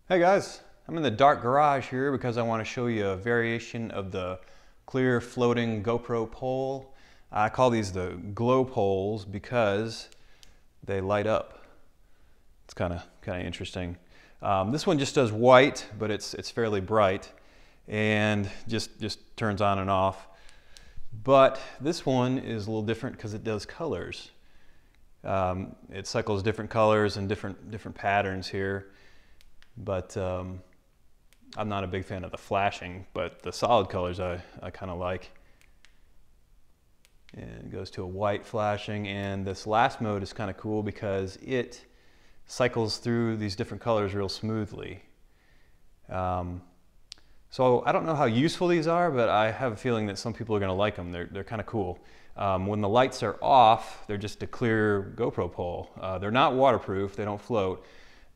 Hey guys, I'm in the dark garage here because I want to show you a variation of the clear floating GoPro pole. I call these the glow poles because they light up. It's kind of interesting. This one just does white, but it's fairly bright and just turns on and off. But this one is a little different because it does colors. It cycles different colors and different patterns here. But I'm not a big fan of the flashing, but the solid colors I kind of like. And it goes to a white flashing, and this last mode is kind of cool because it cycles through these different colors real smoothly. So I don't know how useful these are, but I have a feeling that some people are going to like them. They're kind of cool. When the lights are off, they're just a clear GoPro pole. They're not waterproof, they don't float,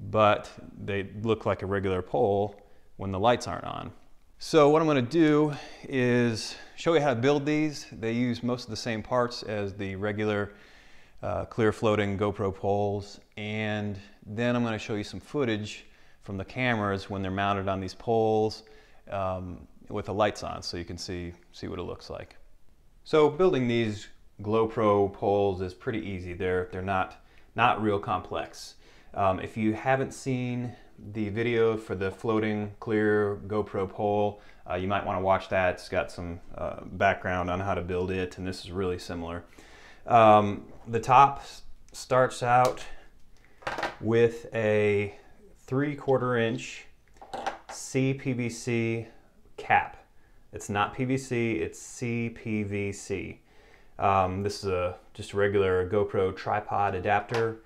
but they look like a regular pole when the lights aren't on. So what I'm going to do is show you how to build these. They use most of the same parts as the regular clear floating GoPro poles, and then I'm going to show you some footage from the cameras when they're mounted on these poles with the lights on, so you can see what it looks like. So building these GoPro poles is pretty easy. They're not real complex. If you haven't seen the video for the floating clear GoPro pole, you might want to watch that. It's got some background on how to build it, and this is really similar. The top starts out with a 3/4 inch CPVC cap. It's not PVC, it's CPVC. This is just a regular GoPro tripod adapter.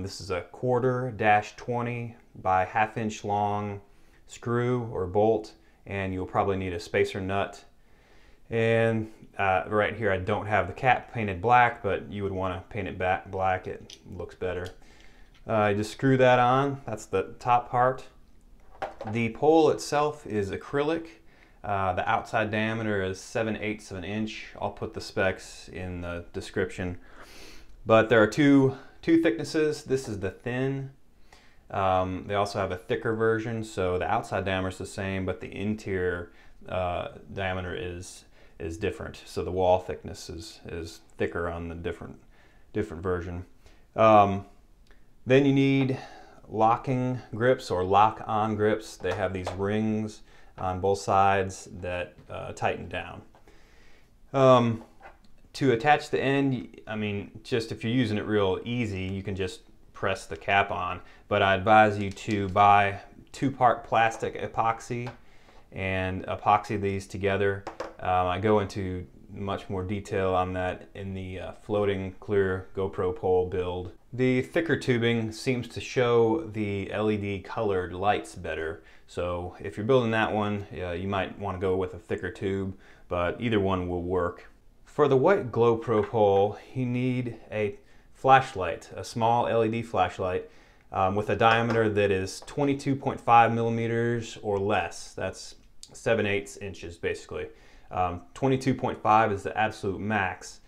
This is a 1/4-20 by 1/2 inch long screw or bolt, and you'll probably need a spacer nut. And right here I don't have the cap painted black, but you would want to paint it black. It looks better. You just screw that on. That's the top part. The pole itself is acrylic. The outside diameter is 7/8 of an inch. I'll put the specs in the description. But there are two thicknesses. This is the thin. They also have a thicker version, so the outside diameter is the same, but the interior diameter is different. So the wall thickness is thicker on the different version. Then you need locking grips or lock-on grips. They have these rings on both sides that tighten down. To attach the end, I mean, just if you're using it real easy, you can just press the cap on, but I advise you to buy 2-part plastic epoxy and epoxy these together. I go into much more detail on that in the floating clear GoPro pole build. The thicker tubing seems to show the LED colored lights better, so if you're building that one, you might want to go with a thicker tube, but either one will work. For the white GoPro pole, you need a flashlight, a small LED flashlight with a diameter that is 22.5 millimeters or less. That's 7/8 inches basically. 22.5 is the absolute max.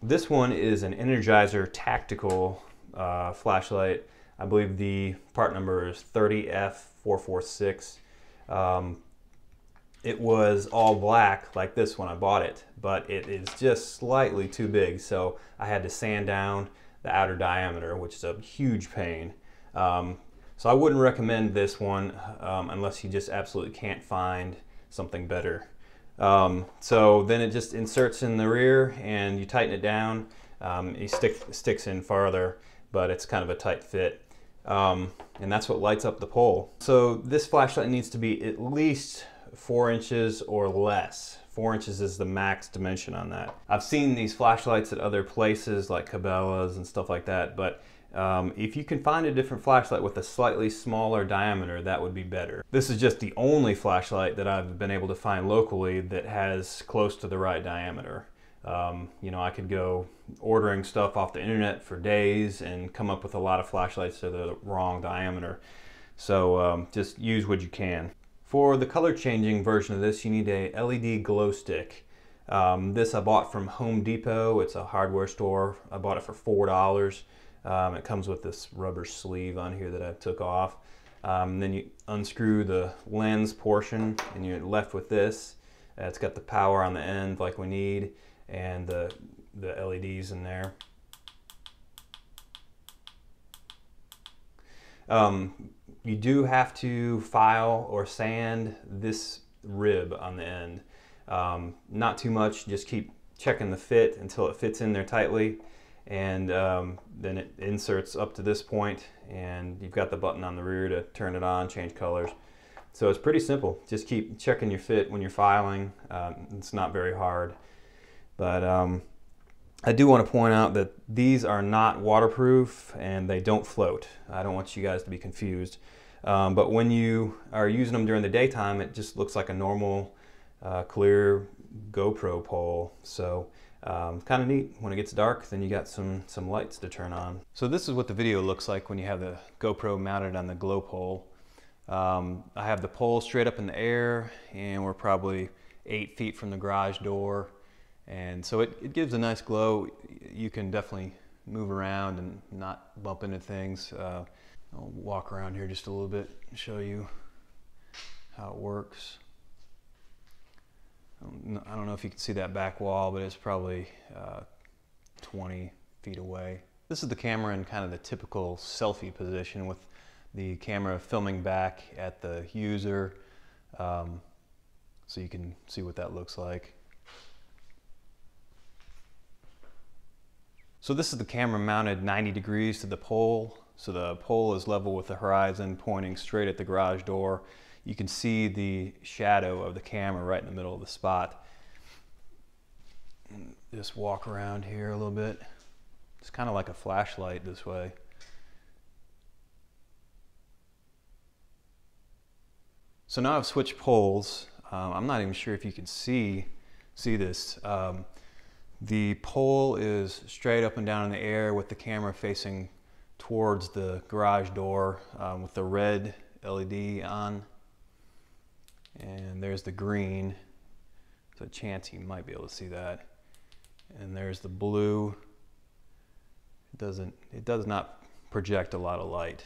This one is an Energizer tactical flashlight. I believe the part number is 30F446. It was all black like this when I bought it, but it is just slightly too big, so I had to sand down the outer diameter, which is a huge pain. So I wouldn't recommend this one unless you just absolutely can't find something better. So then it just inserts in the rear and you tighten it down. It sticks in farther, but it's kind of a tight fit. And that's what lights up the pole. So this flashlight needs to be at least 4 inches or less. 4 inches is the max dimension on that. I've seen these flashlights at other places like Cabela's and stuff like that, but if you can find a different flashlight with a slightly smaller diameter, that would be better. This is just the only flashlight that I've been able to find locally that has close to the right diameter. You know, I could go ordering stuff off the internet for days and come up with a lot of flashlights that are the wrong diameter. So just use what you can. For the color changing version of this, you need a LED glow stick. This I bought from Home Depot. It's a hardware store. I bought it for $4. It comes with this rubber sleeve on here that I took off. Then you unscrew the lens portion and you're left with this. It's got the power on the end like we need, and the LEDs in there. You do have to file or sand this rib on the end. Not too much, just keep checking the fit until it fits in there tightly, and then it inserts up to this point, and you've got the button on the rear to turn it on, change colors. So it's pretty simple. Just keep checking your fit when you're filing. It's not very hard. But I do want to point out that these are not waterproof and they don't float. I don't want you guys to be confused. But when you are using them during the daytime, it just looks like a normal clear GoPro pole. So kind of neat. When it gets dark, then you got some lights to turn on. So this is what the video looks like when you have the GoPro mounted on the GlowPole. I have the pole straight up in the air, and we're probably 8 feet from the garage door, and so it gives a nice glow. You can definitely move around and not bump into things. I'll walk around here just a little bit and show you how it works. I don't know if you can see that back wall, but it's probably 20 feet away. This is the camera in kind of the typical selfie position, with the camera filming back at the user, so you can see what that looks like. So this is the camera mounted 90 degrees to the pole. So the pole is level with the horizon, pointing straight at the garage door. You can see the shadow of the camera right in the middle of the spot. And just walk around here a little bit. It's kind of like a flashlight this way. So now I've switched poles. I'm not even sure if you can see this. The pole is straight up and down in the air with the camera facing towards the garage door, with the red LED on. And there's the green. There's a chance you might be able to see that. And there's the blue. It does not project a lot of light.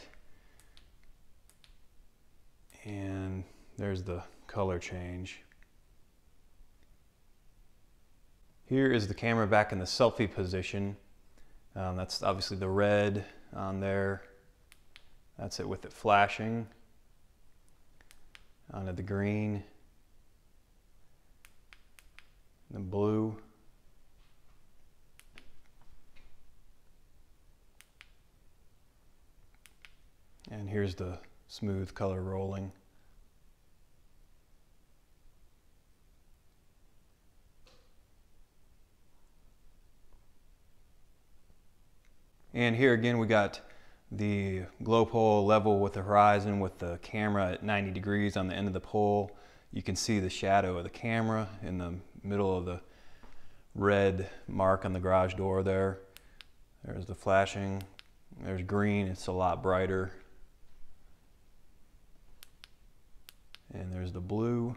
And there's the color change. Here is the camera back in the selfie position. That's obviously the red on there. That's it with it flashing. Onto the green, the blue, and here's the smooth color rolling. And here again we got the GlowPole level with the horizon, with the camera at 90 degrees on the end of the pole. You can see the shadow of the camera in the middle of the red mark on the garage door there. There's the flashing. There's green, it's a lot brighter. And there's the blue.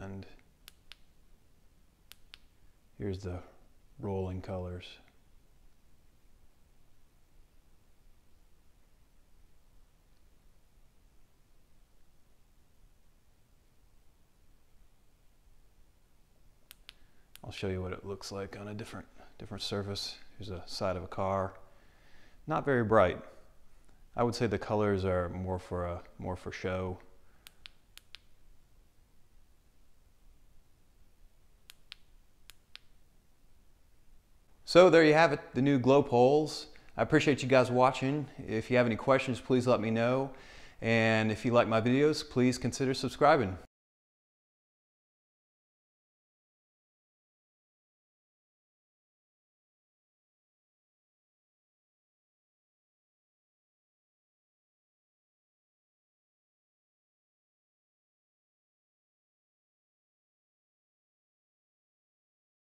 And here's the rolling colors. I'll show you what it looks like on a different surface. Here's a side of a car. Not very bright. I would say the colors are more for show. So there you have it, the new GlowPoles. I appreciate you guys watching. If you have any questions, please let me know. And if you like my videos, please consider subscribing.